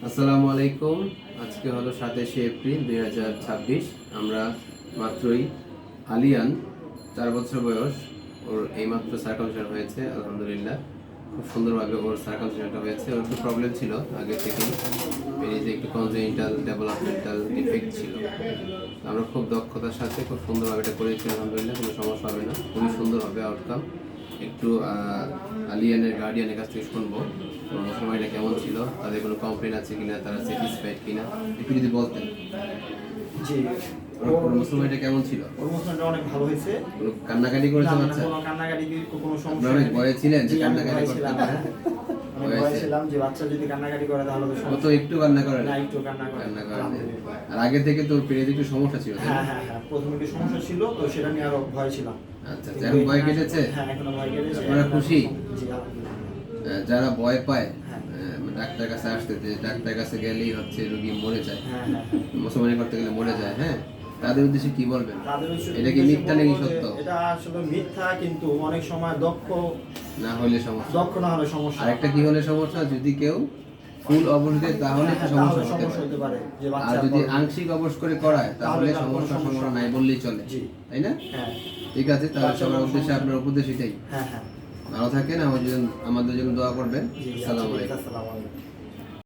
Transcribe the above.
আসসালামু আলাইকুম। আজকে হলো 27শে এপ্রিল 2026। আমরা মাত্রই আলিয়ান 4 বছর বয়স, ওর এইমাত্র সার্কামসিশন হয়েছে। আলহামদুলিল্লাহ খুব সুন্দরভাবে ওর সার্কামসিশনটা হয়েছে। ওর একটু প্রবলেম ছিল আগে থেকেই, পেনিসে একটু কনজেনিটাল ডেভেলপমেন্টাল ডিফেক্ট ছিল। আমরা খুব দক্ষতার সাথে খুব সুন্দরভাবে এটা করেছি। আলহামদুলিল্লাহ কোনো সমস্যা হবে না, খুবই সুন্দর হবে আউটকাম। একটু আলিয়ানের গার্ডিয়ানের কাছ থেকে শুনবো সময়টা কেমন ছিল, তাদের কোনো কমপ্লেন আছে কিনা, তারা স্যাটিসফাইড কিনা, একটু যদি বলতেন। জি, ওর মুসলমানটা কেমন ছিল? ওর মুসলমানটা অনেক ভালো হয়েছে। কোনো কান্নাকাটি করেছে বাচ্চা? কোনো কান্নাকাটি কোনো সমস্যা আপনারা অনেক ভয়ে ছিলেন যে কান্নাকাটি করতে ছিলাম, পারে? আমি ভয় ছিলাম যে বাচ্চা যদি কান্নাকাটি করে তাহলে তো ও সমস্যা। তো একটু কান্না করে না, না? একটু কান্না করে। কান্না করে না। আর আগে থেকে তোর পেটে একটু সমস্যা ছিল, তাই না? হ্যাঁ, প্রথমে একটু সমস্যা ছিল, তো সেটা নিয়ে আরো ভয় ছিলাম। আচ্ছা, কিন্তু এখন ভয় এখানে কেটেছে? হ্যাঁ, এখনো ভয় কেটেছে। আপনারা খুশি? জি, আলহামদুলিল্লাহ। যারা ভয় পায় হ্যাঁ। ডাক্তার কাছে আসতে, যে ডাক্তার কাছে গেলেই হচ্ছে রোগী মরে যায়, হ্যাঁ, মুসলমানি করতে গেলে মরে যায়, হ্যাঁ, তাদের উদ্দেশ্যে কি বলবেন? তাদের উদ্দেশ্যে এটা কি মিথ্যা নাকি বলবো যে সত্য? এটা আসলে মিথ্যা, কিন্তু অনেক সময় দক্ষ না হলে সমস্যা। না হলে সমস্যা। আরেকটা কি হলে সমস্যা, যদি কেউ ফুল অবশ দেয় তাহলে একটু তাহলে সমস্যা হতে পারে। যে আর বাচ্চা যদি আংশিক অবশ করে করায় তাহলে তাহলে তার কোনো সমস্যা সমস্যা সম্ভাবনা নাই বললেই চলে, জি। তাই না? হ্যাঁ, ঠিক আছে, তাহলে বাচ্চার সবার কোনো উদ্দেশ্যে সমস্যা আপনার উপদেশ এটাই। হ্যাঁ। ভালো থাকেন, আমাদের জন্য দোয়া করবেন। জি, আসসালামু আলাইকুম। আসসালামু আলাইকুম।